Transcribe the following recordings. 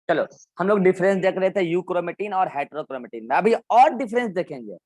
चलो, हम लोग डिफरेंस देख रहे थे यूक्रोमेटिन और हेटेरोक्रोमेटिन में, अभी और डिफरेंस देखेंगे।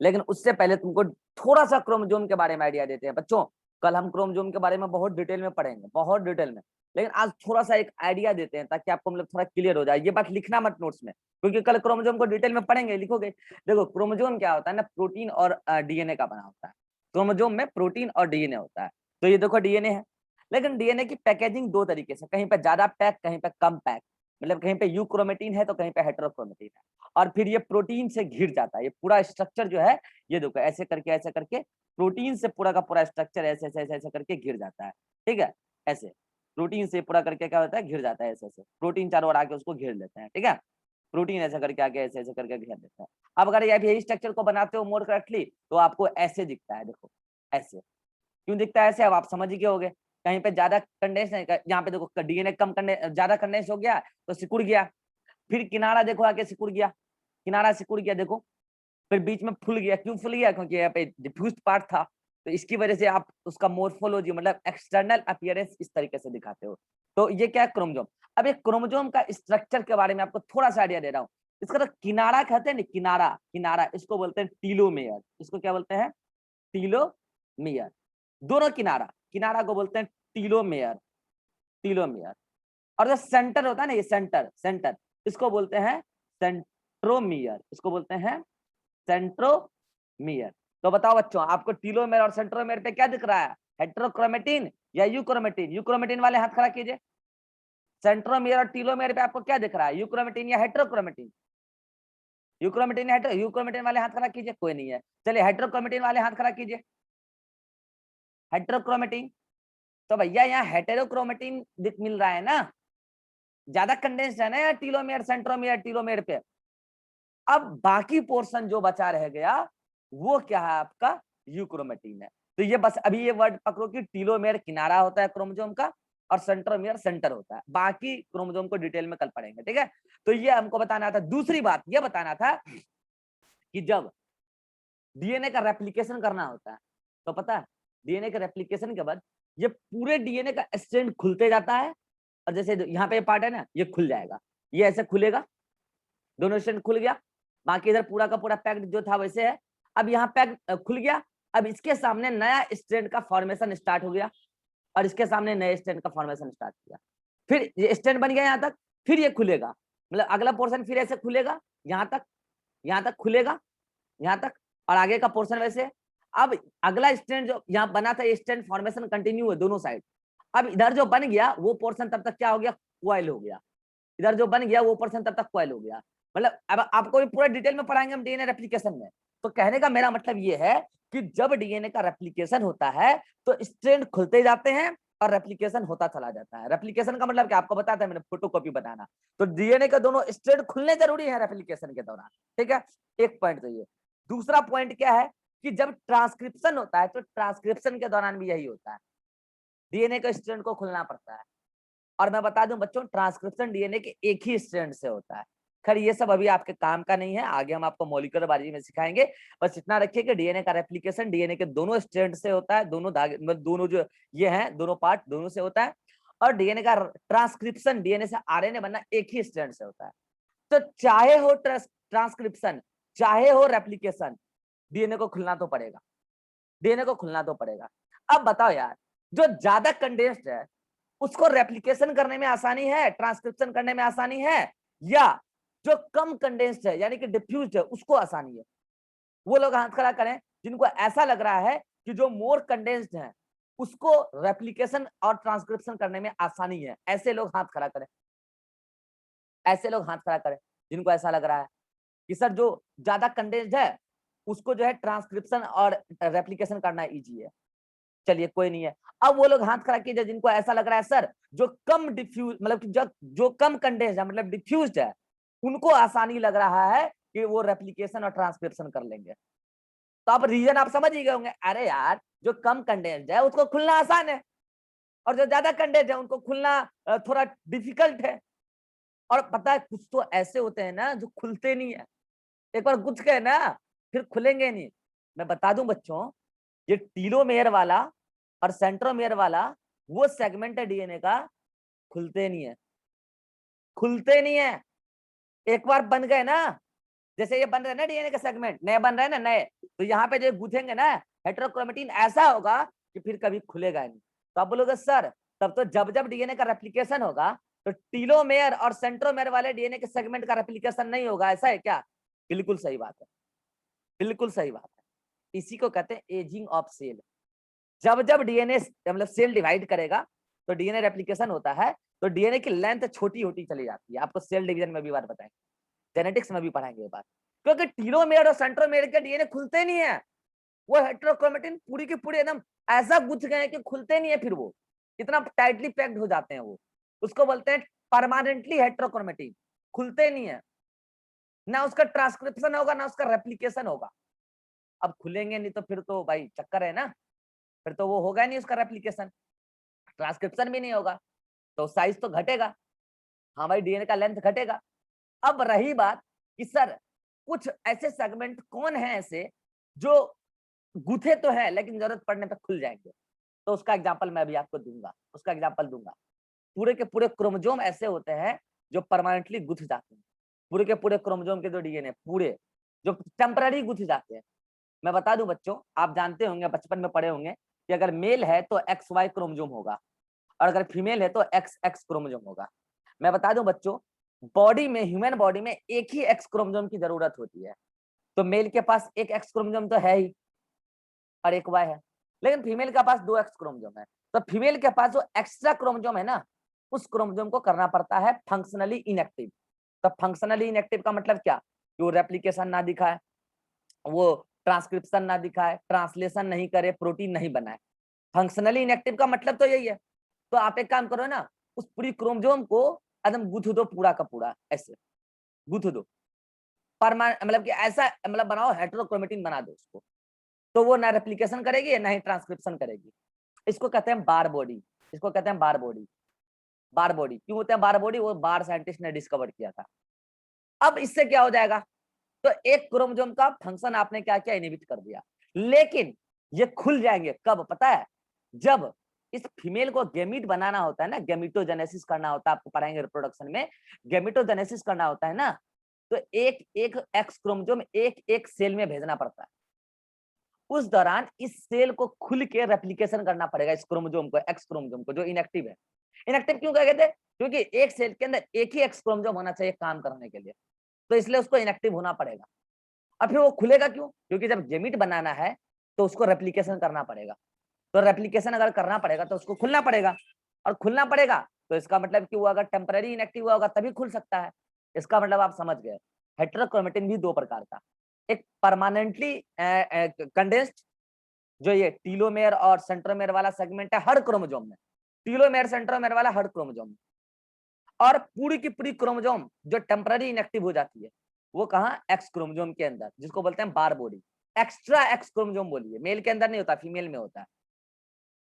लेकिन उससे पहले तुमको थोड़ा सा क्रोमोसोम के बारे में आइडिया देते हैं बच्चों। कल हम क्रोमोसोम के बारे में बहुत डिटेल में पढ़ेंगे, बहुत डिटेल में। लेकिन आज थोड़ा सा एक आइडिया देते हैं ताकि आपको मतलब थोड़ा क्लियर हो जाए। ये बात लिखना मत नोट्स में, क्योंकि कल क्रोमोसोम को डिटेल में पढ़ेंगे, लिखोगे। देखो, क्रोमोसोम क्या होता है ना, प्रोटीन और डीएनए का बना होता है। क्रोमोसोम में प्रोटीन और डीएनए होता है। तो ये देखो डीएनए है, लेकिन डीएनए की पैकेजिंग दो तरीके से, कहीं पे ज्यादा पैक, कहीं पे कम पैक। मतलब कहीं पे यूक्रोमेटिन है तो कहीं पे हेटेरोक्रोमेटिन है। और फिर ये प्रोटीन से घिर जाता है। ये पूरा स्ट्रक्चर जो है, ये देखो ऐसे करके प्रोटीन से पूरा का पूरा स्ट्रक्चर ऐसे ऐसे ऐसे ऐसे करके घिर जाता है। ठीक है, ऐसे प्रोटीन से पूरा करके क्या होता है, घिर जाता है। ऐसे ऐसे प्रोटीन चारों ओर आके उसको घेर लेते हैं। ठीक है, प्रोटीन ऐसे करके आके ऐसे ऐसे करके घेर लेता है। अब अगर यही स्ट्रक्चर को बनाते हो मोर करेक्टली, तो आपको ऐसे दिखता है। देखो ऐसे क्यों दिखता है ऐसे, अब आप समझ ही गए होगे। कहीं पे ज्यादा कंडेंस है, यहाँ पे देखो डीएनए कम कंडेंस, ज्यादा कंडेंस हो गया तो सिकुड़ गया। फिर किनारा देखो आके सिकुड़ गया, किनारा सिकुड़ गया देखो। फिर बीच में फूल गया, क्यों फूल गया, क्योंकि यहाँ पे डिफ्यूज पार्ट था। तो इसकी वजह से आप उसका मोर्फोलॉजी मतलब एक्सटर्नल अपीयरेंस इस तरीके से दिखाते हो। तो ये क्या है, क्रोमोसोम। अब एक क्रोमोसोम का स्ट्रक्चर के बारे में आपको थोड़ा सा आइडिया दे रहा हूँ। इसका तो किनारा कहते हैं ना, किनारा, किनारा इसको बोलते हैं टीलोमेयर। इसको क्या बोलते हैं, टीलोमेयर। दोनों किनारा, किनारा को बोलते हैं टीलोमेयर, टीलोमेयर। और जो सेंटर होता है ना, ये सेंटर, सेंटर इसको बोलते हैं सेंट्रोमियर, इसको बोलते हैं सेंट्रोमियर। तो बताओ बच्चों, आपको टीलोमेयर और सेंट्रोमियर पे क्या दिख रहा है, हेटेरोक्रोमेटिन या यूक्रोमेटिन? यूक्रोमेटिन वाले हाथ खड़ा कीजिए। सेंट्रोमियर और टीलोमेयर पे आपको क्या दिख रहा है, यूक्रोमेटिन या हेटेरोक्रोमेटिन? यूक्रोमेटिन या यूक्रोमेटिन वाले हाथ खड़ा कीजिए, कोई नहीं है। चलिए हेटेरोक्रोमेटिन वाले हाथ खड़ा कीजिए। हेटेरोक्रोमेटिन, तो भैया यहाँ हेटेरोक्रोमेटिन मिल रहा है ना, ज्यादा कंडेंस्ड है ना यार टीलोमेयर, सेंट्रोमियर, टीलोमेयर पे। अब बाकी पोर्शन जो बचा रह गया वो क्या है, आपका यूक्रोमेटिन है। तो ये बस अभी ये वर्ड पकड़ो कि टीलोमेयर किनारा होता है क्रोमोसोम का, और सेंट्रोमियर सेंटर होता है। बाकी क्रोमोसोम को डिटेल में कल पढ़ेंगे, ठीक है। तो ये हमको बताना था। दूसरी बात ये बताना था कि जब डीएनए का रेप्लिकेशन करना होता है, तो पता है डीएनए के रेप्लिकेशन के बाद ये पूरे डीएनए का स्ट्रैंड खुलते जाता है। और जैसे यहाँ पे पार्ट है ना, ये खुल जाएगा, ये ऐसे खुलेगा, दोनों स्ट्रैंड खुल गया। बाकी इधर पूरा का पूरा पैक्ड जो था वैसे है। अब यहाँ पैक्ड खुल गया। अब इसके सामने नया स्ट्रैंड का फॉर्मेशन स्टार्ट हो गया, और इसके सामने नए स्ट्रैंड का फॉर्मेशन स्टार्ट हो गया। फिर ये स्ट्रैंड बन गया यहाँ तक, फिर ये खुलेगा, मतलब अगला पोर्शन फिर ऐसे खुलेगा, यहाँ तक, यहाँ तक खुलेगा, यहाँ तक, और आगे का पोर्शन वैसे। अब अगला स्ट्रैंड जो यहाँ बना था, ये स्ट्रैंड फॉर्मेशन कंटिन्यू है दोनों साइड। अब इधर जो बन गया वो पोर्शन तब तक क्या हो गया, क्वाइल हो गया। इधर जो बन गया वो पोर्शन तब तक क्वाइल हो गया। मतलब अब आपको भी पूरा डिटेल में पढ़ाएंगे हम डीएनए रेप्लिकेशन में। तो कहने का मेरा मतलब ये है कि जब डीएनए का रेप्लिकेशन होता है तो स्ट्रैंड खुलते जाते हैं और रेप्लिकेशन होता चला जाता है। रेप्लिकेशन का मतलब क्या आपको बताता है मैंने, फोटोकॉपी बनाना। तो डीएनए के दोनों स्ट्रैंड खुलने जरूरी है रेप्लिकेशन के दौरान, ठीक है। एक पॉइंट तो ये। दूसरा पॉइंट क्या है कि जब ट्रांसक्रिप्शन होता है तो ट्रांसक्रिप्शन के दौरान भी यही होता है, डीएनए का स्ट्रैंड को खुलना पड़ता है। और मैं बता दूं बच्चों, ट्रांसक्रिप्शन डीएनए के एक ही स्ट्रैंड से होता है। खैर ये सब अभी आपके काम का नहीं है, आगे हम आपको मॉलिक्यूलर बायोलॉजी में सिखाएंगे। बस इतना रखिए कि डीएनए का रेप्लिकेशन डीएनए के दोनों स्ट्रैंड से होता है, दोनों धागे मतलब दोनों जो ये हैं दोनों पार्ट दोनों से होता है। और डीएनए का ट्रांसक्रिप्शन डीएनए से आरएनए बनना एक ही स्ट्रैंड से होता है। तो चाहे हो ट्रांसक्रिप्शन चाहे हो रेप्लिकेशन, डीएनए को खुलना तो पड़ेगा, डीएनए को खुलना तो पड़ेगा। अब बताओ यार, जो ज्यादा कंडेंस्ड है उसको रेप्लिकेशन करने में आसानी है, ट्रांसक्रिप्शन करने में आसानी है, या जो कम कंडेंस्ड है यानी कि डिफ्यूज्ड है उसको आसानी है? वो लोग हाथ खड़ा करें जिनको ऐसा लग रहा है कि जो मोर कंडेंस्ड है उसको रेप्लिकेशन और ट्रांसक्रिप्शन करने में आसानी है। ऐसे लोग हाथ खड़ा करें, ऐसे लोग हाथ खड़ा करें जिनको ऐसा लग रहा है कि सर जो ज्यादा कंडेंस्ड है उसको जो है ट्रांसक्रिप्शन और रेप्लिकेशन करना इजी है। चलिए कोई नहीं है। अब वो लोग हाथ खड़ा कीजिए जिनको ऐसा लग रहा है सर जो कम डिफ्यूज मतलब कि जो कम कंडेंस्ड है मतलब डिफ्यूज्ड है, उनको आसानी लग रहा है कि वो रेप्लिकेशन और ट्रांसक्रिप्शन कर लेंगे। तो आप रीजन आप समझ ही गए होंगे, अरे यार जो कम कंडेंस्ड है उसको खुलना आसान है, और जो ज्यादा कंडेंस्ड है उनको खुलना थोड़ा डिफिकल्ट है। और पता है कुछ तो ऐसे होते हैं ना जो खुलते नहीं है, एक बार गुथ गए ना फिर खुलेंगे नहीं। मैं बता दूं बच्चों, ये टीलोमेयर वाला और सेंट्रोमेयर वाला वो सेगमेंट है डीएनए का, खुलते नहीं है। खुलते नहीं है। एक बार बन गए ना, जैसे ये बन रहे ना डीएनए के सेगमेंट, नए बन रहे हैं ना नए, तो यहाँ पे जो गूंथेंगे ना हेटेरोक्रोमेटिन, ऐसा होगा कि फिर कभी खुलेगा नहीं। तो आप बोलोगे सर तब तो जब जब डीएनए का रेप्लिकेशन होगा तो टीलोमेयर और सेंट्रोमेयर वाले डीएनए के सेगमेंट का रेप्लिकेशन नहीं होगा, ऐसा है क्या? बिल्कुल सही बात है, बिल्कुल सही बात है। इसी को कहते हैं एजिंग ऑफ सेल। जब जब डीएनए मतलब सेल डिवाइड करेगा तो डीएनए रेप्लिकेशन होता है, तो डीएनए की लेंथ छोटी होती चली जाती है। आपको सेल डिवीजन में भी बात बताएंगे, जेनेटिक्स में भी पढ़ाएंगे ये बात, क्योंकि टीलोमेयर और सेंट्रोमेयर के डीएनए खुलते नहीं है। वो हेटेरोक्रोमेटिन पूरी की पूरी एकदम ऐसा गुथ गए कि खुलते नहीं है, फिर वो इतना टाइटली पैक्ड हो जाते हैं, वो उसको बोलते हैं परमानेंटली हेटेरोक्रोमेटिन, खुलते नहीं है। ना उसका ट्रांसक्रिप्शन होगा ना उसका रेप्लिकेशन होगा। अब खुलेंगे नहीं तो फिर तो भाई चक्कर है ना, फिर तो वो होगा नहीं उसका रेप्लिकेशन, ट्रांसक्रिप्शन भी नहीं होगा, तो साइज तो घटेगा, हमारी डीएनए का लेंथ घटेगा। अब रही बात कि सर कुछ ऐसे सेगमेंट कौन है ऐसे जो गुथे तो है लेकिन जरूरत पड़ने पर खुल जाएंगे, तो उसका एग्जांपल मैं भी आपको दूंगा, उसका एग्जांपल दूंगा। पूरे के पूरे क्रोमोसोम ऐसे होते हैं जो परमानेंटली गुथ जाते हैं, पूरे के पूरे क्रोमोसोम के जो डीएनए पूरे जो टेम्पररी गुथ जाते हैं। मैं बता दूं बच्चों, आप जानते होंगे बचपन में पढ़े होंगे कि अगर मेल है तो एक्स वाई क्रोमोसोम होगा और अगर फीमेल है तो एक्स एक्स क्रोमोसोम होगा। मैं बता दूं बच्चों, बॉडी में, ह्यूमन बॉडी में एक ही एक्स क्रोमोसोम की जरूरत होती है, तो मेल के पास एक एक्स क्रोमोसोम तो है ही और एक वाई है, लेकिन फीमेल के पास दो एक्स क्रोमोसोम है। तो फीमेल के पास जो एक्स्ट्रा क्रोमोसोम है ना, उस क्रोमोसोम को करना पड़ता है फंक्शनली इनएक्टिव। तो फंक्शनली इनएक्टिव का मतलब क्या? कि वो रेप्लिकेशन ना दिखाए, वो ट्रांसक्रिप्शन ना दिखाए, ट्रांसलेशन नहीं करे, प्रोटीन नहीं बनाए। फंक्शनली इनएक्टिव का मतलब तो यही है। तो आप एक काम करो ना, उस पूरी क्रोमोसोम को एकदम गुथ दो पूरा का पूरा, ऐसे गुथ दो, मतलब कि ऐसा मतलब बनाओ, हेटेरोक्रोमेटिन बना दो उसको, तो वो ना रेप्लिकेशन करेगी ना ही ट्रांसक्रिप्शन करेगी। इसको कहते हैं बार बॉडी, इसको कहते हैं बार बॉडी। बार बॉडी क्यों होते हैं बार बॉडी? वो बार साइंटिस्ट ने डिस्कवर किया था। अब इससे क्या हो जाएगा? तो एक क्रोमोसोम का फंक्शन आपने क्या किया? इनहिबिट कर दिया। लेकिन ये खुल जाएंगे कब पता है? जब इस फीमेल को गेमीट बनाना होता है ना, गेमिटोजेनेसिस करना होता है, आपको पढ़ाएंगे रिप्रोडक्शन में, गेमिटोजेनेसिस करना होता है ना, तो एक एक एक्स क्रोमोसोम एक एक सेल में भेजना पड़ता है। उस दौरान इस सेल को खुल के रेप्लिकेशन करना पड़ेगा, इस क्रोमोसोम को, एक्स क्रोमोसोम को जो इनएक्टिव है। इनएक्टिव क्यों कहते हैं? क्योंकि एक सेल के अंदर एक ही एक्स क्रोमोसोम होना चाहिए काम करने के लिए, तो इसलिए उसको इनएक्टिव होना पड़ेगा। और फिर वो खुलेगा क्यों? क्योंकि जब गेमिट बनाना है तो उसको रेप्लिकेशन करना पड़ेगा, तो रेप्लिकेशन अगर करना पड़ेगा तो उसको खुलना पड़ेगा, और खुलना पड़ेगा तो इसका मतलब कि वो अगर टेम्पररी इनएक्टिव हुआ होगा तभी खुल सकता है। इसका मतलब आप समझ गए। हेटेरोक्रोमेटिन भी दो प्रकार का, एक परमानेंटली कंडेंस्ड, जो ये टीलोमेयर और सेंट्रोमेयर वाला सेगमेंट है हर क्रोमोसोम में, टीलोमेयर सेंट्रोमेयर वाला हर क्रोमोसोम में, और पूरी की पूरी क्रोमोसोम जो टेम्पररी इनएक्टिव हो जाती है वो कहाँ? एक्स क्रोमोसोम के अंदर, जिसको बोलते हैं बार बॉडी। एक्स्ट्रा एक्स क्रोमोसोम बोलिए, मेल के अंदर नहीं होता, फीमेल में होता है।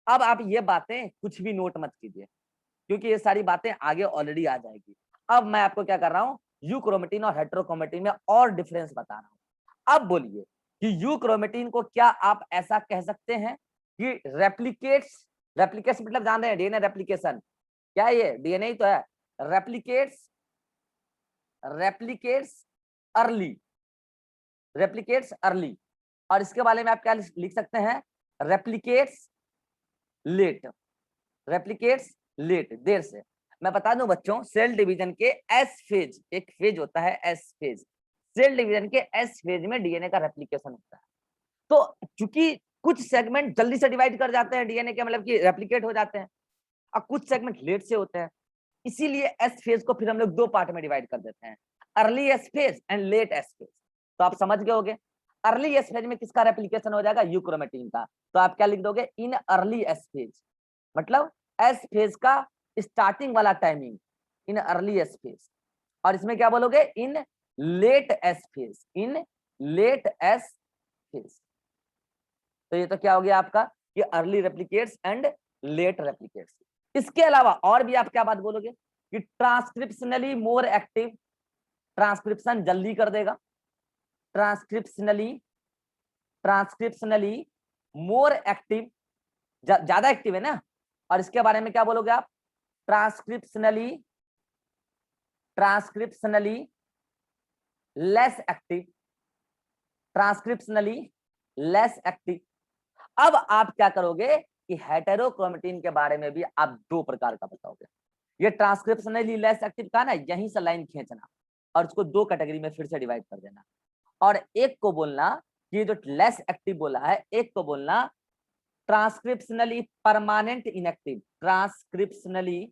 अब आप ये बातें कुछ भी नोट मत कीजिए, क्योंकि ये सारी बातें आगे ऑलरेडी आ जाएगी। अब मैं आपको क्या कर रहा हूँ, यूक्रोमेटिन और हेटेरोक्रोमेटिन में और डिफरेंस बता रहा हूँ। अब बोलिए कि यूक्रोमेटिन को क्या आप ऐसा कह सकते हैं कि रेप्लिकेट्स, रेप्लिकेट्स मतलब जान रहे हैं डीएनए रेप्लिकेशन, क्या है? ये डीएनए ही तो है। Replicates, replicates early, replicates early, और इसके बारे में आप क्या लिख सकते हैं? रेप्लिकेट्स लेट, रेप्लिकेट्स लेट, देर से। मैं बता दूं बच्चों, सेल डिवीजन के एस फेज, एक फेज होता है एस फेज, सेल डिवीजन के एस फेज में डीएनए का रेप्लिकेशन होता है। तो चूंकि कुछ सेगमेंट जल्दी से डिवाइड कर जाते हैं डीएनए के, मतलब कि रेप्लिकेट हो जाते हैं, और कुछ सेगमेंट लेट से होते हैं, इसीलिए एस फेज को फिर हम लोग दो पार्ट में डिवाइड कर देते हैं, early S phase and let S phase. तो आप समझ गए होंगे, अर्ली एस फेज में किसका रेप्लिकेशन हो जाएगा? यूक्रोमेटिन का। तो आप क्या लिख दोगे? इन अर्ली एस फेज, मतलब एस फेज का स्टार्टिंग वाला timing, in early S phase. और इसमें क्या बोलोगे? इन लेट एस फेज, इन लेट एस फेज। तो ये तो क्या हो गया आपका, ये early replicates and let replicates. इसके अलावा और भी आप क्या बात बोलोगे कि ट्रांसक्रिप्शनली मोर एक्टिव, ट्रांसक्रिप्शन जल्दी कर देगा, ट्रांसक्रिप्शनली, ट्रांसक्रिप्शनली मोर एक्टिव, ज्यादा एक्टिव है ना। और इसके बारे में क्या बोलोगे आप? Transcriptionally transcriptionally less active, transcriptionally less active. अब आप क्या करोगे कि हेटेरोक्रोमेटिन के बारे में भी आप दो प्रकार का बताओगे। ये ट्रांसक्रिप्शनली लेस एक्टिव का ना, यहीं से लाइन खींचना और उसको दो कैटेगरी में फिर से डिवाइड कर देना, और एक को बोलना कि जो लेस एक्टिव बोला है, एक को बोलना transcriptionally permanent inactive. Transcriptionally,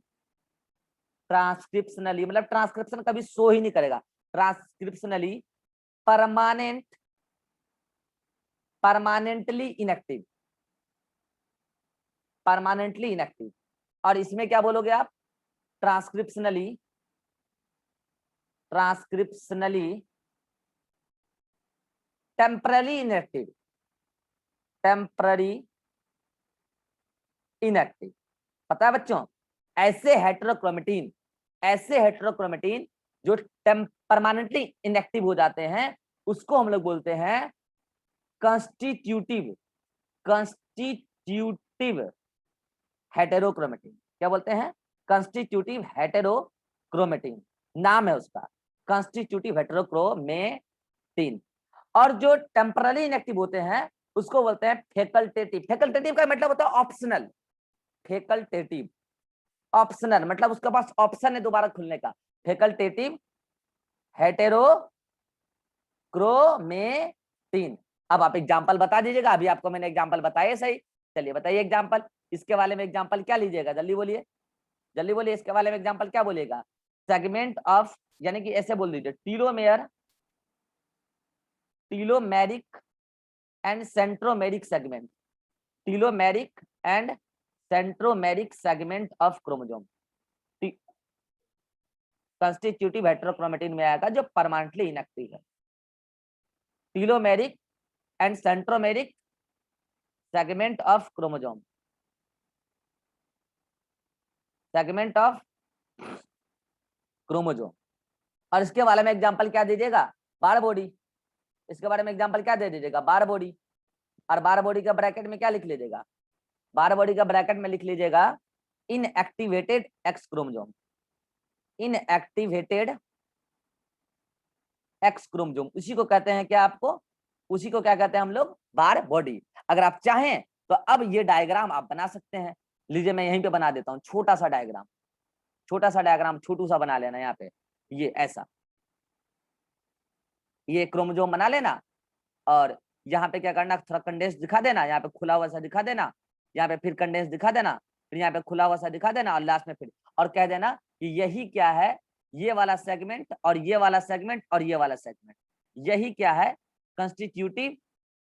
transcriptionally मतलब ट्रांसक्रिप्शन कभी शो ही नहीं करेगा, transcriptionally permanent, permanently inactive, permanently inactive. और इसमें क्या बोलोगे आप, transcriptionally, transcriptionally temporary inactive, temporary inactive. पता है बच्चों, ऐसे हेटेरोक्रोमेटिन, ऐसे हेटेरोक्रोमेटिन जो परमानेंटली इनएक्टिव हो जाते हैं, उसको हम लोग बोलते हैं कंस्टिट्यूटिव, कंस्टिट्यूटिव हेटेरोक्रोमेटिन। क्या बोलते हैं, कंस्टिट्यूटिव हेटेरोक्रोमेटिन, नाम है उसका कंस्टिट्यूटिव हेटेरोक्रोमेटिन। और जो टेम्पररी इनएक्टिव होते हैं उसको बोलते हैं फैकल्टेटिव। फैकल्टेटिव का मतलब होता है ऑप्शनल, फैकल्टेटिव ऑप्शनल मतलब उसके पास ऑप्शन है दोबारा खुलने का, फैकल्टेटिव हेटेरोक्रोमेटिन। अब आप एग्जांपल बता दीजिएगा, अभी आपको मैंने एग्जांपल बताए सही, चलिए बताइए एग्जांपल, इसके बारे में एग्जांपल क्या लीजिएगा, जल्दी बोलिए, जल्दी बोलिए, इसके बारे में एग्जांपल क्या बोलेगा। सेगमेंट ऑफ, यानी कि ऐसे बोल दीजिए, telomere, telomeric end centromeric segment, telomeric end centromeric segment of chromosome constitutive heterochromatin में आएगा जो परमानेंटली इनएक्टिव है। Telomeric end centromeric segment of chromosome, segment of chromosome. और इसके बारे में एग्जांपल क्या दीजिएगा, बार बॉडी, इसके बारे में एग्जांपल क्या दे दीजिएगा, बार बॉडी। और बार बॉडी का ब्रैकेट में क्या लिख लीजिएगा, बार बॉडी का ब्रैकेट में लिख लीजिएगा inactivated x chromosome, inactivated x chromosome, उसी को कहते हैं क्या, आपको उसी को क्या कहते हैं हम लोग, बार बॉडी। अगर आप चाहें तो अब ये डायग्राम आप बना सकते हैं, लीजिए मैं यहीं पे बना देता हूँ छोटा सा डायग्राम, छोटा सा डायग्राम छोटू सा बना लेना यहाँ पे, ये ऐसा, ये क्रोमोसोम बना लेना, और यहाँ पे क्या करना, थोड़ा कंडेंस दिखा देना, यहाँ पे खुला हुआ सा दिखा देना, यहाँ पे फिर कंडेंस दिखा देना, फिर यहाँ पे खुला हुआ सा दिखा देना, और लास्ट में फिर और कह देना कि यही क्या है, ये वाला सेगमेंट और ये वाला सेगमेंट और ये वाला सेगमेंट, यही क्या है, कंस्टिट्यूटिव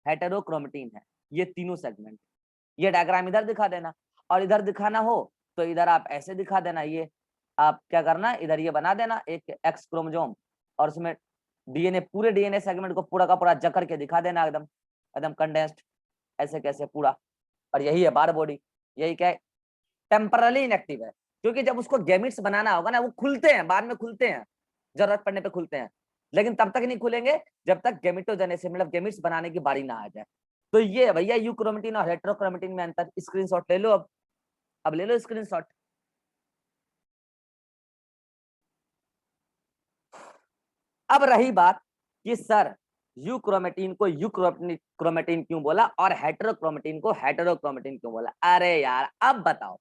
हेटेरोक्रोमेटिन है, ये तीनों सेगमेंट। ये डायग्राम इधर दिखा देना, और इधर दिखाना हो तो इधर आप ऐसे दिखा देना, ये आप क्या करना, इधर ये बना देना एक एक्स क्रोमोसोम, और उसमें डीएनए, पूरे डीएनए सेगमेंट को पूरा का पूरा जकड़ के दिखा देना, एकदम एकदम कंडेंस्ड, ऐसे कैसे पूरा। और यही है बार बॉडी, यही क्या है, टेम्परली इनएक्टिव है, क्योंकि जब उसको गैमेट्स बनाना होगा ना, वो खुलते हैं, बाद में खुलते हैं, जरूरत पड़ने पे खुलते हैं, लेकिन तब तक नहीं खुलेंगे जब तक गैमेटोजेनेसिस मतलब गैमेट्स बनाने की बारी ना आ जाए। तो ये भैया यूक्रोमेटिन और हेटेरोक्रोमेटिन में अंतर, स्क्रीनशॉट ले लो, अब ले लो स्क्रीनशॉट। अब रही बात कि सर यूक्रोमेटिन को यूक्रोमेटिन क्यों बोला और हेटेरोक्रोमेटिन को हेटेरोक्रोमेटिन क्यों बोला। अरे यार अब बताओ,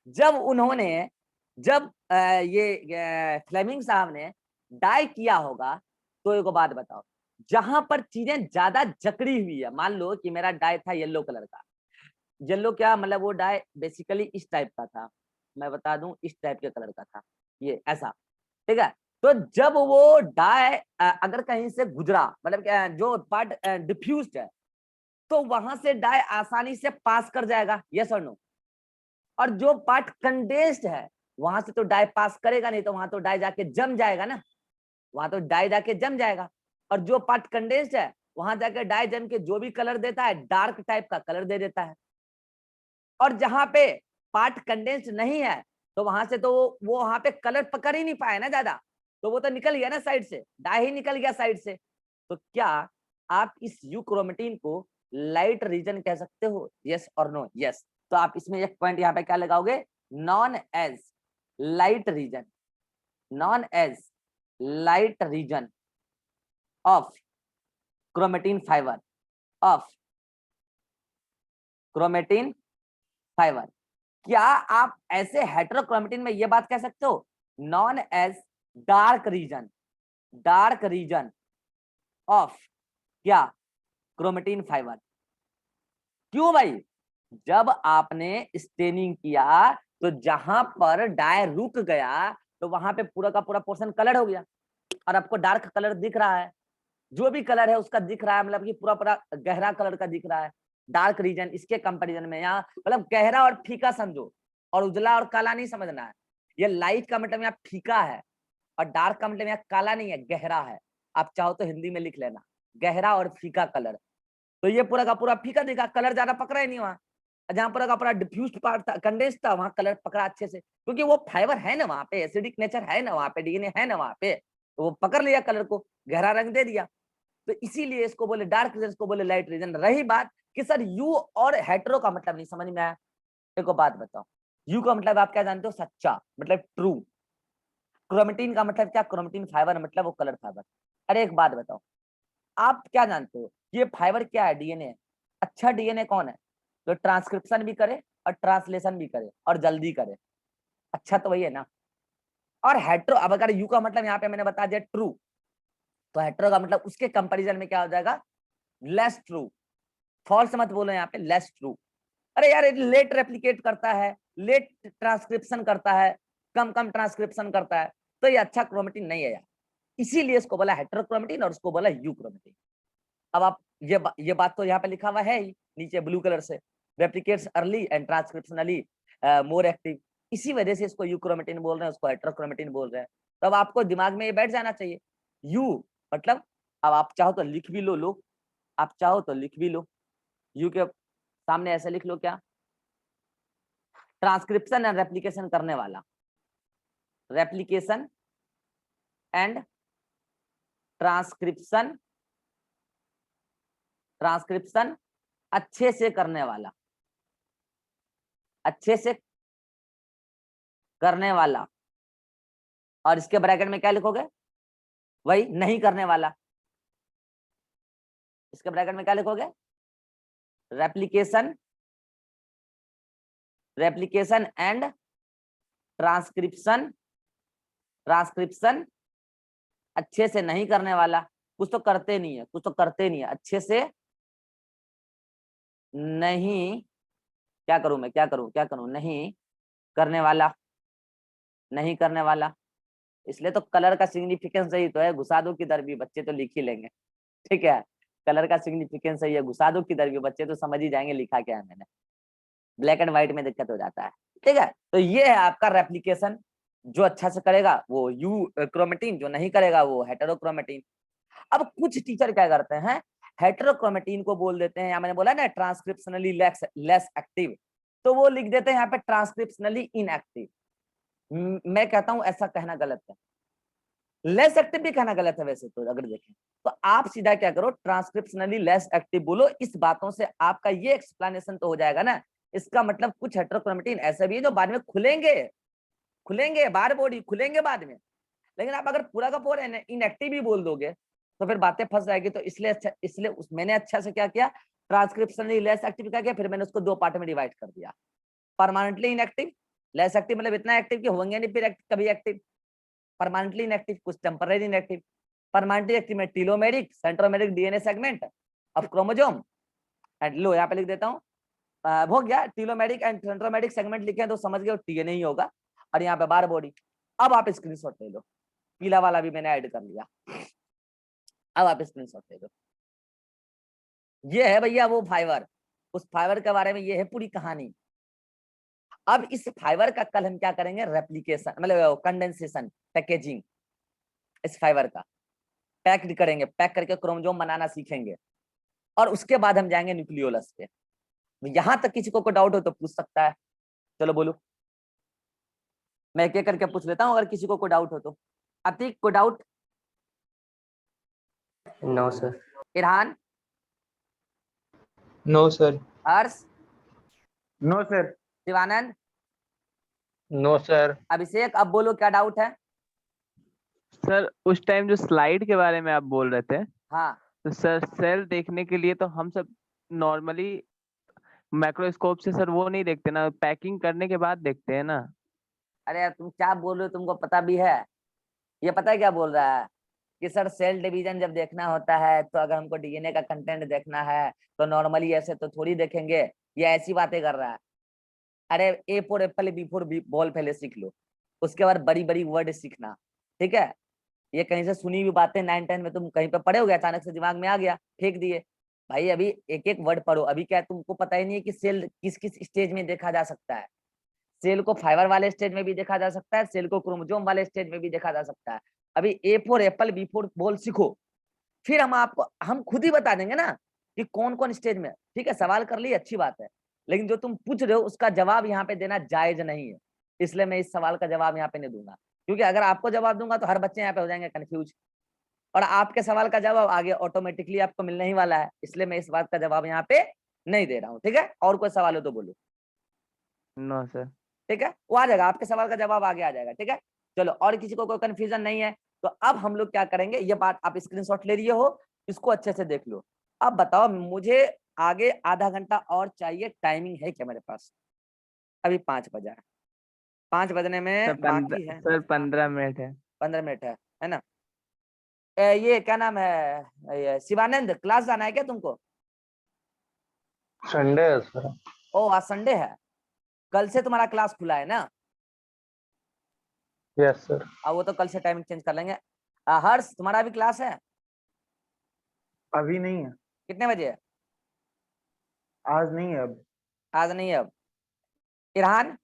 जब उन्होंने जब ये फ्लेमिंग साहब ने डाई किया होगा, तो एक बात बताओ, जहां पर चीजें ज्यादा जकड़ी हुई है, मान लो कि मेरा डाई था येलो कलर का, येलो क्या मतलब वो डाई बेसिकली इस टाइप का था, मैं बता दूं इस टाइप के कलर का था, ये ऐसा, ठीक है। तो जब वो डाई अगर कहीं से गुजरा, मतलब जो पार्ट डिफ्यूज्ड है, तो वहां से डाई आसानी से पास कर जाएगा, यस और नो। और जो पार्ट कंडेंस्ड है वहां से तो डाई पास करेगा नहीं, तो वहां तो डाई जाके जम जाएगा ना, वहां तो डाई जाके जम जाएगा। और जो पार्ट कंडेंस्ड है वहां जाके डाई जम के जो भी कलर देता है, डार्क टाइप का कलर दे देता है। और जहां पे पार्ट कंडेंस्ड नहीं है, तो वहां से तो वो वहां पे कलर पकड़ ही नहीं पाए ना ज्यादा, तो वो तो निकल गया ना साइड से, डाई ही निकल गया साइड से। तो क्या आप इस यूक्रोमेटिन को लाइट रीजन कह सकते हो, यस और नो, यस। तो आप इसमें एक पॉइंट यहाँ पे क्या लगाओगे, known as light region, known as light region of chromatin fiber of chromatin fiber। क्या आप ऐसे हेटेरोक्रोमेटिन में ये बात कह सकते हो, known as dark region of क्या, क्रोमेटिन फाइबर। क्यों भाई, जब आपने स्टेनिंग किया तो जहां पर डाई रुक गया तो वहां पे पूरा का पूरा पोर्शन कलर हो गया और आपको डार्क कलर दिख रहा है, जो भी कलर है उसका दिख रहा है, मतलब कि पूरा पूरा गहरा कलर का दिख रहा है। डार्क रीजन इसके कंपैरिजन में यहाँ मतलब गहरा और फीका समझो, और उजला और काला नहीं समझना है। ये लाइट का मतलब यहाँ फीका है और डार्क का मतलब यहाँ काला नहीं है, गहरा है। आप चाहो तो हिंदी में लिख लेना, गहरा और फीका कलर। तो ये पूरा का पूरा फीका दिखा, कलर ज्यादा पकड़ा ही नहीं वहां। जहाँ पूरा का पूरा डिफ्यूज्ड पार्ट था, कंडेंस था, वहां कलर पकड़ा अच्छे से, क्योंकि वो फाइबर है ना वहां पे, एसिडिक नेचर है ना वहां पे, डीएनए है ना वहां पे, तो वो पकड़ लिया कलर को, गहरा रंग दे दिया। तो इसीलिए इसको बोले डार्क रीजन, इसको बोले लाइट रीजन। रही बात कि सर यू और हेटेरो का मतलब नहीं समझ में आया, एक बात बताओ, यू का मतलब आप क्या जानते हो, सच्चा मतलब ट्रू। क्रोमेटिन का मतलब क्या, क्रोमेटिन फाइबर मतलब वो कलर फाइबर। अरे एक बात बताओ, आप क्या जानते हो ये फाइबर क्या है, डीएनए। अच्छा डीएनए कौन है, जो ट्रांसक्रिप्शन भी करे और ट्रांसलेशन भी करे और जल्दी करे, अच्छा तो वही है ना। और हेट्रो, अब अगर यू का मतलब यहाँ पे मैंने बता दिया ट्रू, तो हेट्रो का मतलब उसके कंपैरिजन में क्या हो जाएगा, लेस ट्रू। फॉल्स मत बोलो यहाँ पे, लेस ट्रू। अरे यार लेट रेप्लिकेट करता है, लेट ट्रांसक्रिप्शन करता है, कम कम ट्रांसक्रिप्शन करता है, तो ये अच्छा क्रोमेटिन नहीं है यार। इसीलिए इसको बोला हेटेरोक्रोमेटिन और उसको बोला यूक्रोमेटिन। अब आप ये बात तो यहाँ पे लिखा हुआ है ही नीचे ब्लू कलर से, replicates early and transcriptionally more active, इसी वजह से इसको यूक्रोमेटिन बोल रहे हैं, उसको हेटेरोक्रोमेटिन बोल रहे हैं। तो अब आपको दिमाग में ये बैठ जाना चाहिए, यू मतलब, अब आप चाहो तो लिख भी लो, आप चाहो तो लिख भी लो, यू के सामने ऐसे लिख लो क्या, ट्रांसक्रिप्शन एंड रेप्लिकेशन करने वाला, रेप्लिकेशन एंड ट्रांसक्रिप्शन, ट्रांसक्रिप्शन अच्छे से करने वाला, अच्छे से करने वाला। और इसके ब्रैकेट में क्या लिखोगे, वही नहीं करने वाला। इसके ब्रैकेट में क्या लिखोगे, replication, replication and transcription, transcription अच्छे से नहीं करने वाला। कुछ तो करते नहीं है, कुछ तो करते नहीं है अच्छे से, नहीं, क्या करूं मैं, क्या करूं, नहीं करने वाला, नहीं करने वाला। इसलिए तो कलर का सिग्निफिकेंस सही तो है, घुसा दो किधर भी बच्चे तो लिख ही लेंगे, ठीक है। कलर का सिग्निफिकेंस सही है, घुसा दो किधर भी बच्चे तो समझ ही जाएंगे लिखा क्या है मैंने। ब्लैक एंड व्हाइट में दिक्कत हो जाता है, ठीक है। तो ये है आपका रेप्लिकेशन, जो अच्छा से करेगा वो यू क्रोमेटिन, जो नहीं करेगा वो हेटेरोक्रोमेटिन। अब कुछ टीचर क्या करते हैं, हेटेरोक्रोमेटिन को बोल देते हैं, या मैंने बोला ना ट्रांसक्रिप्शनली लेस एक्टिव, तो वो लिख देते हैं यहाँ पे ट्रांसक्रिप्शनली इनएक्टिव। मैं कहता हूं ऐसा कहना गलत है, लेस एक्टिव भी कहना गलत है वैसे तो अगर देखें। तो आप सीधा क्या करो, ट्रांसक्रिप्शनली लेस एक्टिव बोलो। इस बातों से आपका ये एक्सप्लेनेशन तो हो जाएगा ना, इसका मतलब कुछ हेटेरोक्रोमेटिन ऐसे भी है जो बाद में खुलेंगे, खुलेंगे बार बॉडी खुलेंगे बाद में। लेकिन आप अगर पूरा का पूरा इनएक्टिव ही बोल दोगे तो फिर बातें फंस जाएगी। तो इसलिए अच्छा, इसलिए मैंने अच्छा से क्या किया, ट्रांसक्रिप्शनली लेस एक्टिव क्या किया, फिर मैंने उसको दो पार्ट में डिवाइड कर दिया। परमानेंटली इनएक्टिव, लेस एक्टिव मतलब इतना एक्टिव कि होंगे नहीं फिर कभी एक्टिव। परमानेंटली इनएक्टिव, कुछ टेम्पररी इनएक्टिव। परमानेंटली एक्टिव में telomeric, centromeric DNA segment of chromosome and, लो यहाँ पे लिख देता हूँ, हो गया टीलोमेरिक एंड सेंट्रोमेरिक सेगमेंट लिखे तो समझ गए टीएनए ही होगा। और यहाँ पे बार बॉडी। अब आप स्क्रीनशॉट ले लो, पीला वाला भी मैंने ऐड कर लिया, अब आप स्क्रीनशॉट ले लो। ये है भैया वो फाइबर, उस फाइबर के बारे में ये है पूरी कहानी। अब इस फाइबर का कल हम क्या करेंगे, रेप्लिकेशन मतलब कंडेंसेशन, पैकेजिंग इस फाइबर का पैक्ड करेंगे, पैक करके क्रोमोसोम बनाना सीखेंगे। और उसके बाद हम जाएंगे न्यूक्लियोलस पे। यहां तक किसी को डाउट हो तो पूछ सकता है, चलो बोलो, मैं एक एक करके पूछ लेता हूँ अगर किसी को डाउट हो तो। अतीक को doubt? No sir. Irhan? No sir. Harsh? No sir. Shivanand? No sir. Abhishek अब बोलो क्या डाउट है? सर उस टाइम जो स्लाइड के बारे में आप बोल रहे थे, हाँ तो सर सेल देखने के लिए तो हम सब नॉर्मली माइक्रोस्कोप से सर वो नहीं देखते ना, पैकिंग करने के बाद देखते हैं ना। अरे यार तुम क्या बोल रहे हो, तुमको पता भी है? ये पता है क्या बोल रहा है कि सर सेल डिवीजन जब देखना होता है तो अगर हमको डीएनए का कंटेंट देखना है तो नॉर्मली ऐसे तो थोड़ी देखेंगे। ये ऐसी बातें कर रहा है। अरे A for apple B for ball पहले सीख लो, उसके बाद बड़ी बड़ी वर्ड सीखना। ठीक है? ये कहीं से सुनी हुई बातें 9-10 में तुम कहीं पे पढ़े हो गए, अचानक से दिमाग में आ गया, फेंक दिए। भाई अभी एक एक वर्ड पढ़ो। अभी क्या है, तुमको पता ही नहीं है कि सेल किस किस स्टेज में देखा जा सकता है। सेल को फाइबर वाले स्टेज में भी देखा जा सकता है, सेल को क्रोमोसोम वाले स्टेज में भी देखा जा सकता है। अभी A for apple B for ball सीखो, फिर हम खुद ही बता देंगे ना कि कौन कौन स्टेज में। ठीक है, सवाल कर लिए, अच्छी बात है, लेकिन जो तुम पूछ रहे हो उसका जवाब यहाँ पे देना जायज नहीं है। इसलिए मैं इस सवाल का जवाब यहाँ पे नहीं दूंगा, क्योंकि अगर आपको जवाब दूंगा तो हर बच्चे यहाँ पे हो जाएंगे कंफ्यूज, और आपके सवाल का जवाब आगे ऑटोमेटिकली आपको मिलने ही वाला है। इसलिए मैं इस बात का जवाब यहाँ पे नहीं दे रहा हूँ। ठीक है, और कोई सवाल हो तो बोलो। No sir. ठीक है, वो आ जाएगा, आपके सवाल का जवाब आगे आ जाएगा। ठीक है, चलो, और किसी को कोई कंफ्यूजन नहीं है तो अब हम लोग क्या करेंगे, ये बात आप स्क्रीनशॉट ले लिए हो, इसको अच्छे से देख लो। अब बताओ मुझे, आगे आधा घंटा और चाहिए, टाइमिंग है क्या मेरे पास? अभी 5 बजा है, 5 बजने में बाकी है सर 15 मिनट है। 15 मिनट है ना? ये क्या नाम है, ये शिवानंद, क्लास जाना है क्या तुमको? संडे है सर। ओ आज संडे है, कल से तुम्हारा क्लास खुला है ना? Yes sir. अब वो तो कल से टाइमिंग चेंज कर लेंगे। हर्ष, तुम्हारा भी क्लास है? अभी नहीं है, कितने बजे है? आज नहीं है अब। आज नहीं है अब। इरहान,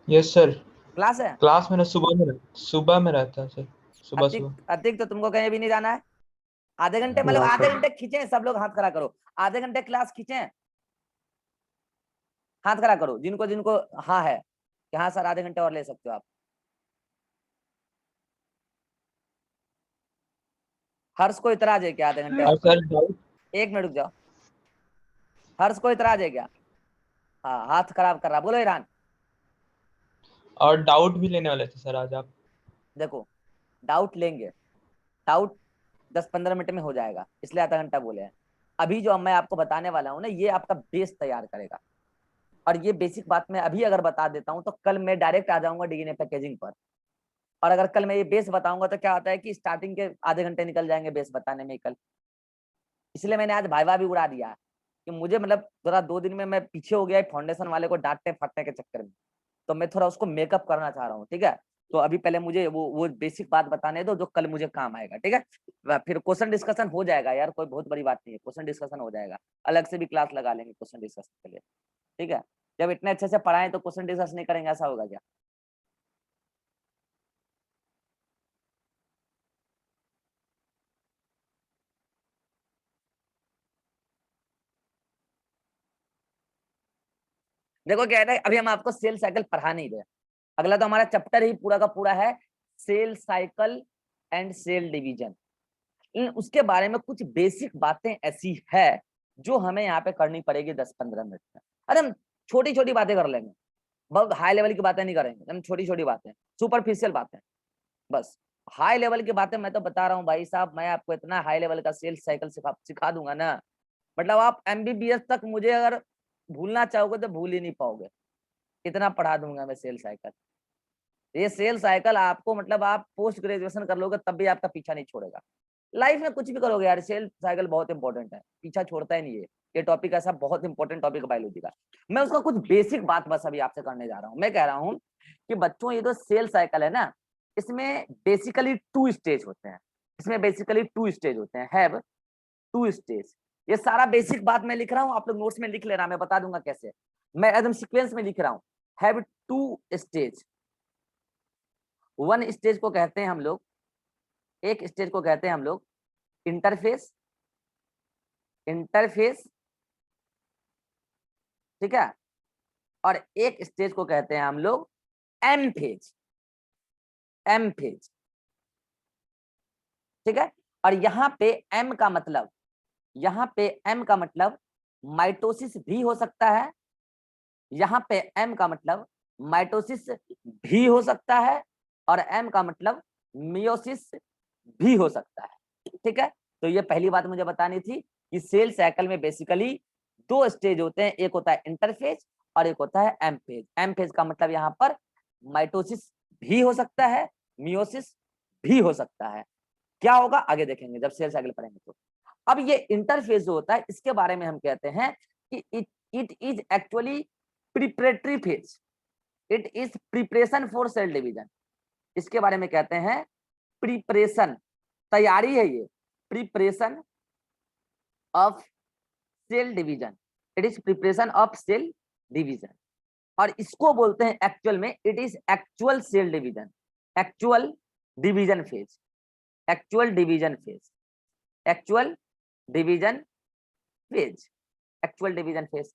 यस सर। क्लास है? क्लास मेरा सुबह में रहता है सर, सुबह अतिक, सुबह। अतिक तो तुमको कहीं भी नहीं जाना है? आधे घंटे, मतलब नो आधे सर। घंटे खींचे, सब लोग हाथ खड़ा करो। आधे घंटे क्लास खींचे, हाथ खड़ा करो जिनको जिनको हाँ है कि हाँ सर आधे घंटे और ले सकते हो आप। हर्ष को इतराज है क्या आधे घंटे और और पढ़े? सर डाउट, 1 मिनट रुक जाओ। हर्ष को इतराज है क्या? हाँ, हाथ खराब कर रहा, बोलो ईरान। और डाउट भी लेने वाले थे सर आज आप। देखो, डाउट लेंगे, डाउट 10-15 मिनट में हो जाएगा, इसलिए आधा घंटा बोले हैं। अभी जो मैं आपको बताने वाला हूँ ना, ये आपका बेस तैयार करेगा। और ये बेसिक बात मैं अभी अगर बता देता हूँ तो कल मैं डायरेक्ट आ जाऊंगा डीएनए पैकेजिंग पर। और अगर कल मैं ये बेस बताऊंगा तो क्या होता है कि स्टार्टिंग के आधे घंटे निकल जाएंगे बेस बताने में कल। इसलिए मैंने आज भाईवा भी उड़ा दिया कि मुझे मतलब जरा 2 दिन में मैं पीछे हो गया फाउंडेशन वाले को डांटने फटने के चक्कर में, तो मैं थोड़ा उसको मेकअप करना चाह रहा हूँ। ठीक है, तो अभी पहले मुझे वो बेसिक बात बताने दो जो कल मुझे काम आएगा। ठीक है, फिर क्वेश्चन डिस्कशन हो जाएगा यार, कोई बहुत बड़ी बात नहीं है, क्वेश्चन डिस्कशन हो जाएगा। अलग से भी क्लास लगा लेंगे क्वेश्चन डिस्कशन के लिए। ठीक है, जब इतने अच्छे से पढ़ाएं तो क्वेश्चन डिस्कस नहीं करेंगे, ऐसा होगा क्या? देखो क्या है, अभी हम आपको सेल साइकिल पढ़ा नहीं रहे, अगला तो हमारा चैप्टर ही पूरा का पूरा है cell cycle and cell division. उसके बारे में कुछ बेसिक बातें ऐसी है जो हमें यहाँ पे करनी पड़ेगी 10-15 मिनट में। अरे हम छोटी छोटी बातें कर लेंगे, बहुत हाई लेवल की बातें नहीं करेंगे, हम छोटी छोटी बातें, सुपरफिशियल बातें बस। हाई लेवल की बातें मैं तो बता रहा हूँ भाई साहब, मैं आपको इतना हाई लेवल का सेल्स साइकिल सिखा दूंगा ना, मतलब आप एमबीबीएस तक मुझे अगर भूलना चाहोगे तो भूल ही नहीं पाओगे, इतना पढ़ा दूंगा मैं सेल साइकिल। ये सेल साइकिल आपको, मतलब आप पोस्ट ग्रेजुएशन कर लोगे तब भी आपका पीछा नहीं छोड़ेगा। लाइफ में कुछ भी करोगे यार, सेल साइकिल बहुत इंपॉर्टेंट है, पीछा छोड़ता ही नहीं है। ये टॉपिक ऐसा बहुत इंपॉर्टेंट टॉपिक है बायोलॉजी का। मैं उसका कुछ बेसिक बात बस अभी आपसे करने जा रहा हूँ। मैं कह रहा हूँ कि बच्चों ये जो सेल साइकिल है ना, इसमें बेसिकली 2 स्टेज होते हैं। इसमें बेसिकली 2 स्टेज होते हैं, हैव 2 स्टेज। ये सारा बेसिक बात मैं लिख रहा हूँ, आप लोग नोट्स में लिख लेना, मैं बता दूंगा कैसे। मैं एकदम सीक्वेंस में लिख रहा हूँ। Have 2 stage. 1 स्टेज को कहते हैं हम लोग, एक स्टेज को कहते हैं हम लोग इंटरफेस, इंटरफेस, ठीक है। और एक स्टेज को कहते हैं हम लोग एम फेज, एम फेज, ठीक है। और यहाँ पे एम का मतलब, यहाँ पे एम का मतलब माइटोसिस भी हो सकता है, यहाँ पे एम का मतलब माइटोसिस भी हो सकता है और एम का मतलब मियोसिस भी हो सकता है। ठीक है, तो ये पहली बात मुझे बतानी थी कि सेल साइकिल में बेसिकली दो स्टेज होते हैं, एक होता है इंटरफेज और एक होता है एम फेज। एम फेज का मतलब यहाँ पर माइटोसिस भी हो सकता है, मियोसिस भी हो सकता है। क्या होगा आगे देखेंगे जब सेल साइकिल पढ़ेंगे तो। अब ये इंटरफेज जो होता है इसके बारे में हम कहते हैं कि it is actually preparatory phase, it is preparation for cell division. इसके बारे में कहते हैं प्रिपरेशन, तैयारी है ये, preparation of cell division, it is preparation of cell division. और इसको बोलते हैं एक्चुअल में it is actual cell division, actual division phase, actual division phase, actual division phase, actual division phase.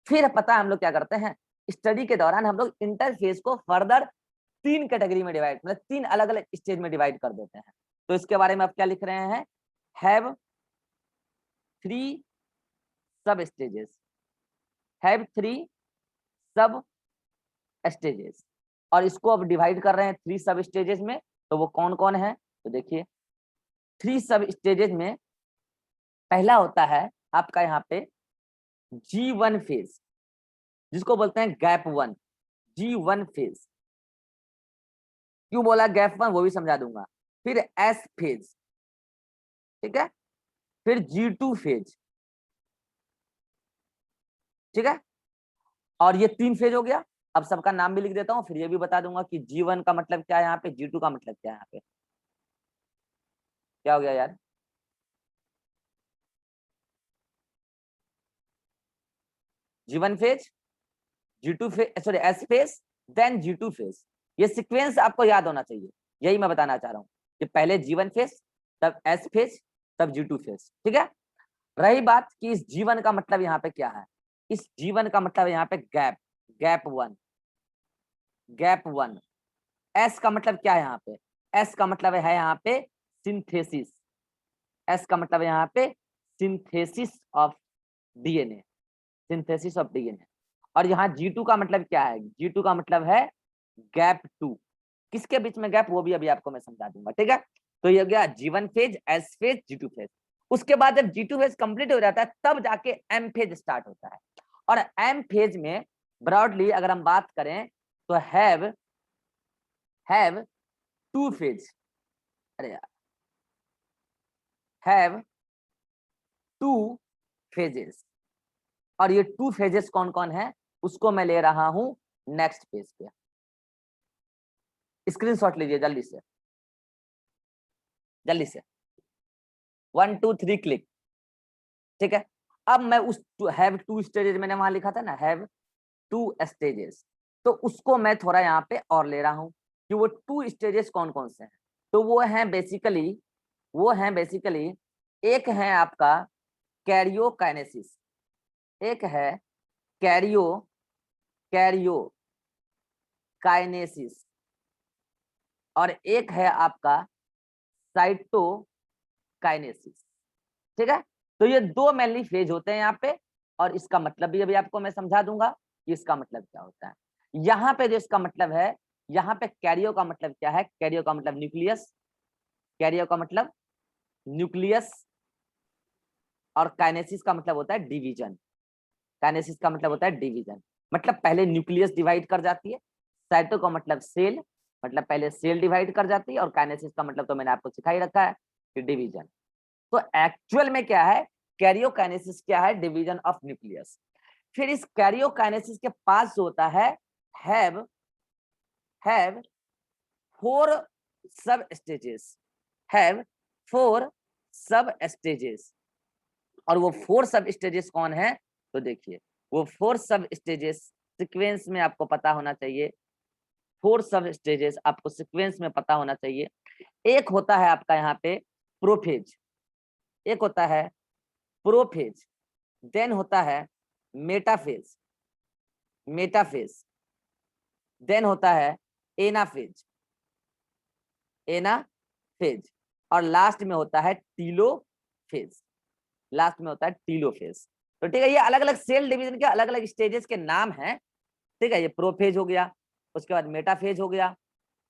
फिर पता है हम लोग क्या करते हैं, स्टडी के दौरान हम लोग इंटरफेज को फर्दर 3 कैटेगरी में डिवाइड, मतलब 3 अलग अलग स्टेज में डिवाइड कर देते हैं। तो इसके बारे में आप क्या लिख रहे हैं, हैव 3 सब स्टेजेस, हैव 3 सब स्टेजेस। और इसको अब डिवाइड कर रहे हैं 3 सब स्टेजेस में, तो वो कौन कौन है, तो देखिए 3 सब स्टेजेस में पहला होता है आपका यहाँ पे G1 फेज, जिसको बोलते हैं गैप 1, G1 फेज। क्यों बोला गैप 1 वो भी समझा दूंगा। फिर S फेज, ठीक है, फिर G2 फेज, ठीक है, और ये 3 फेज हो गया। अब सबका नाम भी लिख देता हूँ, फिर ये भी बता दूंगा कि G1 का मतलब क्या है यहाँ पे, G2 का मतलब क्या है यहाँ पे। क्या हो गया यार, G1 phase, G2 phase, sorry S phase, then G2 phase. ये सीक्वेंस आपको याद होना चाहिए, यही मैं बताना चाह रहा हूँ कि पहले G1 फेज, तब S फेज, तब G2 फेज। ठीक है, रही बात कि इस G1 का मतलब यहाँ पे क्या है, इस G1 का मतलब यहाँ पे गैप, गैप 1, गैप 1। S का मतलब क्या है यहाँ पे, S का मतलब है यहाँ पे सिंथेसिस, S का मतलब है यहाँ पे synthesis of DNA, synthesis of DNA. और यहाँ G2 का मतलब क्या है, G2 का मतलब है गैप 2। किसके बीच में गैप, वो भी अभी आपको मैं समझा दूंगा। ठीक है, तो ये हो गया G1 phase, S phase, G2 phase. उसके बाद जब G2 फेज कंप्लीट हो जाता है तब जाके M फेज स्टार्ट होता है। और M फेज में ब्रॉडली अगर हम बात करें तो हैव 2 फेज, अरे यार, हैव 2 फेजेस। और ये 2 फेजेस कौन कौन है उसको मैं ले रहा हूं नेक्स्ट पेज पे, स्क्रीनशॉट लीजिए जल्दी से, जल्दी से 1 2 3 क्लिक। ठीक है, अब मैं उस हैव 2 स्टेजेस मैंने वहां लिखा था ना, हैव 2 स्टेजेस, तो उसको मैं थोड़ा यहाँ पे और ले रहा हूँ कि वो 2 स्टेजेस कौन कौन से हैं। तो वो हैं बेसिकली एक है आपका कैरियोकाइनेसिस, एक है कैरियोकाइनेसिस, और एक है आपका साइटोकाइनेसिस। ठीक है, तो ये 2 मेनली फेज होते हैं यहाँ पे, और इसका मतलब भी अभी आपको मैं समझा दूंगा कि इसका मतलब क्या होता है। यहाँ पे जो इसका मतलब है, यहाँ पे कैरियो का मतलब क्या है, कैरियो का मतलब न्यूक्लियस, कैरियो का मतलब न्यूक्लियस, और काइनेसिस का मतलब होता है डिवीजन, काइनेसिस का मतलब होता है डिवीजन, मतलब पहले न्यूक्लियस डिवाइड कर जाती है, साइटो का मतलब सेल, मतलब पहले सेल डिवाइड कर जाती है, और काइनेसिस का मतलब तो मैंने आपको सिखा ही रखा है कि डिवीजन। तो एक्चुअल में क्या है, कैरियोकाइनेसिस क्या है, डिवीजन ऑफ न्यूक्लियस। फिर इस कैरियोकाइनेसिस के पास जो होता है हैव 4 सब स्टेजेस, हैव 4 सब स्टेजेस। और वो 4 सब स्टेजेस कौन है, तो देखिए वो 4 सब स्टेजेस सीक्वेंस में आपको पता होना चाहिए, 4 सब स्टेजेस आपको सीक्वेंस में पता होना चाहिए। एक होता है आपका यहाँ पे प्रोफेज, एक होता है प्रोफेज, देन होता है मेटाफेज, मेटाफेज, देन होता है एनाफेज, एनाफेज, और लास्ट में होता है टीलोफेज, लास्ट में होता है टीलोफेज। तो ठीक है, ये अलग अलग सेल डिवीजन के अलग अलग स्टेजेस के नाम हैं। ठीक है, ये प्रोफेज हो गया, उसके बाद मेटाफेज हो गया,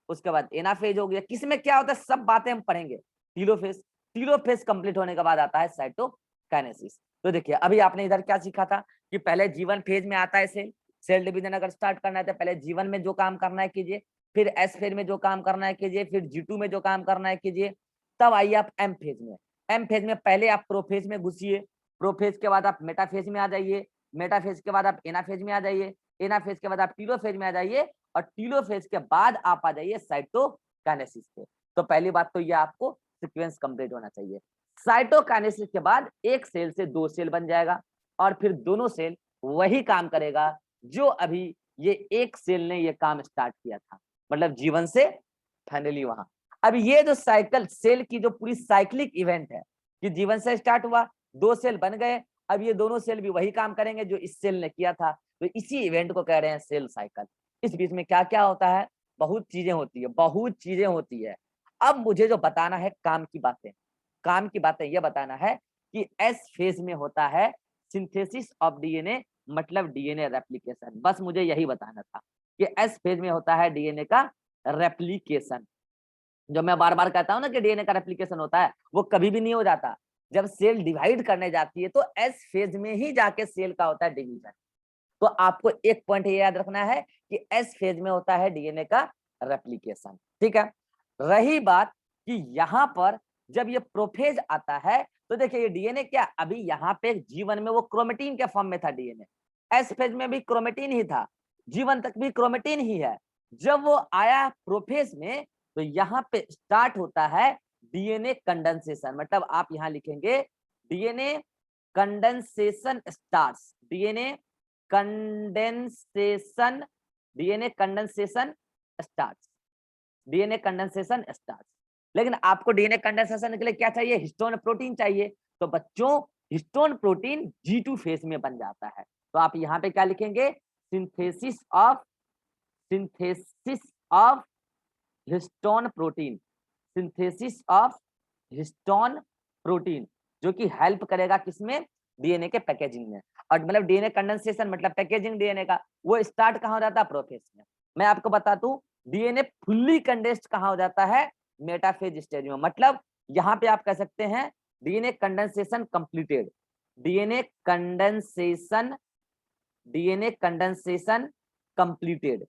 उसके बाद एनाफेज हो गया। किसमें क्या होता है सब बातें हम पढ़ेंगे। टीलोफेज, टीलोफेज कंप्लीट होने के बाद आता है साइटोकाइनेसिस। तो देखिए अभी आपने इधर क्या सीखा था कि पहले जीवन फेज में आता है सेल, सेल डिवीजन अगर स्टार्ट करना है तो पहले जीवन में जो काम करना है कीजिए, फिर एस फेज में जो काम करना है कीजिए, फिर G2 में जो काम करना है कीजिए, तब आइए आप एम फेज में। एम फेज में पहले आप प्रोफेज में घुसिए, प्रोफेज के बाद आप मेटाफेज में आ जाइए, मेटाफेज के बाद आप एनाफेज में आ जाइए, एनाफेज के बाद आप टीलोफेज में आ जाइए, और टीलोफेज के बाद आप आ जाइए साइटोकाइनेसिस पे। तो पहली बात तो ये आपको सीक्वेंस कंप्लीट होना चाहिए। साइटोकाइनेसिस के बाद एक सेल से 2 सेल बन जाएगा, और फिर दोनों सेल वही काम करेगा जो अभी ये एक सेल ने ये काम स्टार्ट किया था, मतलब जीवन से फाइनली वहां। अब ये जो साइकिल सेल की जो पूरी साइक्लिक इवेंट है कि जीवन से स्टार्ट हुआ, 2 सेल बन गए, अब ये दोनों सेल भी वही काम करेंगे जो इस सेल ने किया था, तो इसी इवेंट को कह रहे हैं सेल साइकिल। इस बीच में क्या क्या होता है, बहुत चीजें होती है, बहुत चीजें होती है। अब मुझे जो बताना है काम की बातें, काम की बातें ये बताना है कि एस फेज में होता है सिंथेसिस ऑफ डीएनए, मतलब डीएनए रेप्लिकेशन। बस मुझे यही बताना था कि एस फेज में होता है डीएनए का रेप्लिकेशन। जो मैं बार बार कहता हूं ना कि डीएनए का रेप्लिकेशन होता है, वो कभी भी नहीं हो जाता। जब सेल डिवाइड करने जाती है तो एस फेज में ही जाके सेल का होता है डिवीजन। तो आपको एक पॉइंट ये याद रखना है कि एस फेज में होता है डीएनए का रेप्लिकेशन, ठीक है। रही बात कि यहाँ पर जब ये प्रोफेज आता है तो देखिए ये डीएनए क्या अभी यहाँ पे जीवन में वो क्रोमेटिन के फॉर्म में था डीएनए, एस फेज में भी क्रोमेटिन ही था, जीवन तक भी क्रोमेटिन ही है। जब वो आया प्रोफेज में तो यहाँ पे स्टार्ट होता है डीएनए कंडेंसेशन, मतलब आप यहाँ लिखेंगे DNA condensation starts, DNA condensation, DNA condensation starts, DNA condensation starts. लेकिन आपको डीएनए कंडेंसेशन के लिए क्या चाहिए, हिस्टोन प्रोटीन चाहिए। तो बच्चों हिस्टोन प्रोटीन G2 फेज में बन जाता है। तो आप यहाँ पे क्या लिखेंगे, synthesis of histone protein, synthesis of histone protein, जो कि हेल्प करेगा किसमें, डीएनए के पैकेजिंग में। और मतलब डीएनए कंडेंसेशन मतलब पैकेजिंग डीएनए का, वो स्टार्ट कहाँ हो जाता है, प्रोफेज में। मैं आपको बता दूं डीएनए फुल्ली कंडेंस्ड कहाँ हो जाता है, मेटाफेज स्टेज में। मतलब यहाँ पे आप कह सकते हैं DNA condensation completed, DNA condensation, DNA condensation completed,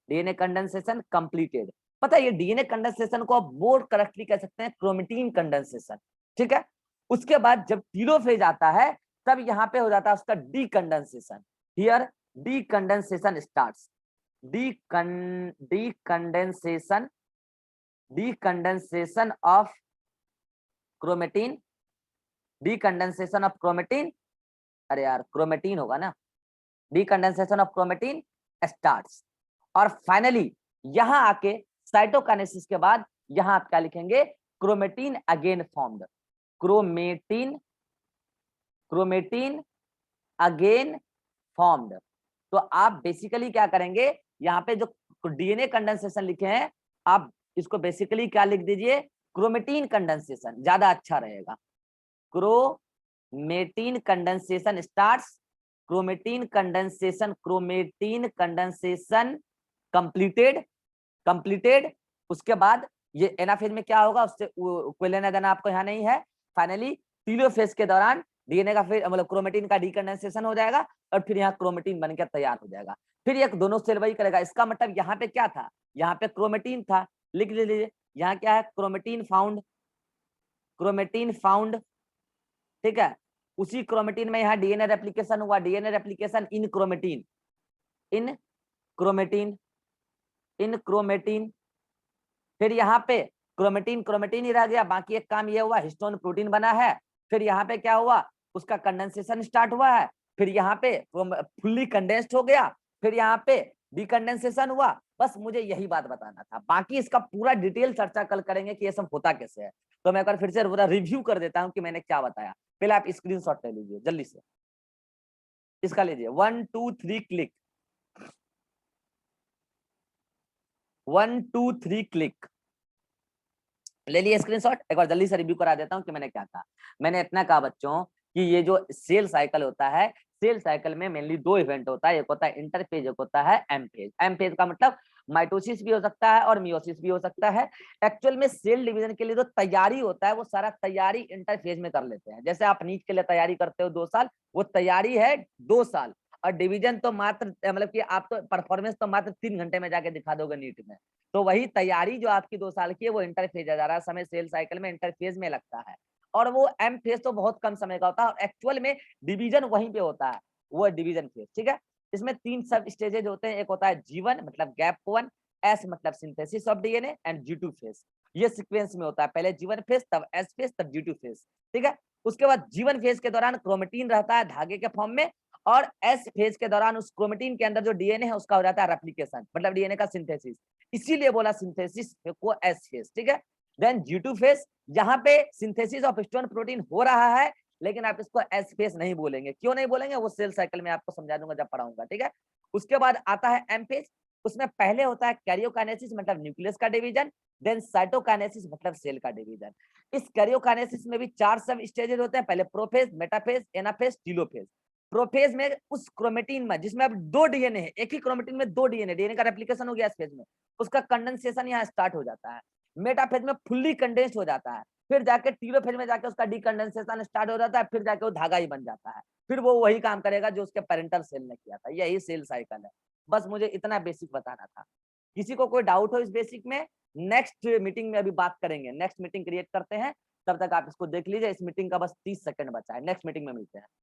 DNA condensation completed. पता है ये डीएनए कंडेंसेशन को आप मोर करेक्टली कह सकते हैं क्रोमेटिन कंडेंसेशन, ठीक है। उसके बाद जब टीलोफेज आता है तब यहाँ पे हो जाता है उसका डीकंडेंसेशन, here डीकंडेंसेशन starts, डीकंडेंसेशन of chromatin, डीकंडेंसेशन of chromatin, अरे यार क्रोमेटिन होगा ना, डीकंडेंसेशन ऑफ क्रोमेटिन स्टार्ट्स। और फाइनली यहां आके साइटोकाइनेसिस के बाद यहां आप क्या लिखेंगे, chromatin again formed, chromatin, chromatin again formed. तो आप बेसिकली क्या करेंगे, यहाँ पे जो डीएनए कंडेंसेशन लिखे हैं आप इसको बेसिकली क्या लिख दीजिए, क्रोमेटिन कंडेंसेशन, ज्यादा अच्छा रहेगा। Chromatin condensation starts, chromatin condensation, chromatin condensation completed, completed. उसके बाद ये एनाफेज में क्या होगा, उससे कोई लेना देना आपको यहाँ नहीं है। फाइनली टीलोफेज के दौरान डीएनए का फिर मतलब क्रोमेटिन का डीकंडेंसेशन हो जाएगा और फिर यहाँ क्रोमेटिन बनकर तैयार हो जाएगा। फिर ये दोनों सेल वही करेगा। इसका मतलब यहाँ पे क्या था, यहाँ पे क्रोमेटिन था, लिख लीजिए यहाँ क्या है, क्रोमेटिन फाउंड, क्रोमेटिन फाउंड, ठीक है। उसी क्रोमेटिन में यहाँ डीएनए रेप्लिकेशन हुआ, डीएनए रेप्लिकेशन इन क्रोमेटिन, इन क्रोमेटिन, इन क्रोमेटिन। फिर यहाँ पे क्रोमेटिन क्रोमेटिन ही रह गया, बाकी एक काम ये हुआ हिस्टोन प्रोटीन बना है। फिर यहाँ पे क्या हुआ, उसका कंडेंसेशन स्टार्ट हुआ है, फिर यहाँ पे फुल्ली कंडेंस्ड हो गया, फिर यहाँ पे डीकंडेंसेशन हुआ। बस मुझे यही बात बताना था, बाकी इसका पूरा डिटेल चर्चा कल करेंगे कि ये सब होता कैसे है। तो मैं एक बार फिर से पूरा रिव्यू कर देता हूँ कि मैंने क्या बताया। पहले आप स्क्रीनशॉट ले लीजिए जल्दी से, इसका लीजिए 1 2 3 क्लिक, 1 2 3 क्लिक ले लिए स्क्रीनशॉट। एक बार जल्दी से रिव्यू करा देता हूं कि मैंने क्या कहा। मैंने इतना कहा बच्चों कि ये जो सेल साइकिल होता है, सेल साइकिल में मेनली 2 इवेंट होता है, एक होता है इंटरफेज, एक होता है एम फेज। एम फेज का मतलब माइटोसिस भी हो सकता है और मियोसिस भी हो सकता है। एक्चुअल में सेल डिवीजन के लिए जो तैयारी होता है वो सारा तैयारी इंटरफेज में कर लेते हैं। जैसे आप नीट के लिए तैयारी करते हो 2 साल, वो तैयारी है 2 साल, और डिवीजन तो मात्र मतलब कि आप तो परफॉर्मेंस तो मात्र 3 घंटे में जाके दिखा दोगे नीट में। तो वही तैयारी जो आपकी 2 साल की है वो इंटरफेज है, ज्यादा समय सेल साइकिल में इंटरफेज में लगता है, और वो एम फेज तो बहुत कम समय का होता है, और एक्चुअल में डिवीजन वहीं पे होता है, वो डिवीजन फेज। ठीक है, इसमें 3 सब स्टेजेज होते हैं। एक होता है G1 मतलब गैप 1, S मतलब synthesis of DNA, and G2 phase. ये सीक्वेंस में होता है, पहले G1 फेज, तब S फेज, तब G2 फेज। ठीक है, उसके बाद G1 फेज के दौरान क्रोमेटिन रहता है धागे के फॉर्म में, और S फेज के दौरान उस क्रोमेटिन के अंदर जो डीएनए है उसका हो जाता है रेप्लिकेशन, मतलब डीएनए का सिंथेसिस, इसीलिए बोला सिंथेसिस को S फेज। ठीक है, देन G2 फेज, यहाँ पे सिंथेसिस ऑफ हिस्टोन प्रोटीन हो रहा है, लेकिन आप इसको एस फेज नहीं बोलेंगे। क्यों नहीं बोलेंगे वो सेल साइकिल में आपको समझा दूंगा जब पढ़ाऊंगा। ठीक है, उसके बाद आता है एम फेज, उसमें पहले होता है कैरियोकाइनेसिस मतलब न्यूक्लियस का डिवीजन, देन साइटोकाइनेसिस मतलब सेल का डिवीजन। इस कैरियोकाइनेसिस में भी 4 सब स्टेजेस होते हैं, पहले prophase, metaphase, anaphase, telophase. Prophase में उस क्रोमेटिन में जिसमें अब 2 डीएनए है, एक ही क्रोमेटिन में 2 डीएनए, डीएनए का रेप्लिकेशन हो गया इस फेज में, उसका कंडेंसेशन यहाँ स्टार्ट हो जाता है। मेटाफेज में फुल्ली कंडेंस्ड हो जाता है, फिर जाके टीलोफेज में जाके उसका डीकंडेंसेशन स्टार्ट हो जाता है, फिर जाके वो धागा ही बन जाता है, फिर वो वही काम करेगा जो उसके पेरेंटल सेल ने किया था। यही सेल साइकिल है। बस मुझे इतना बेसिक बताना था। किसी को कोई डाउट हो इस बेसिक में, नेक्स्ट मीटिंग में अभी बात करेंगे, नेक्स्ट मीटिंग क्रिएट करते हैं, तब तक आप इसको देख लीजिए। इस मीटिंग का बस 30 सेकंड बचा है, नेक्स्ट मीटिंग में मिलते हैं।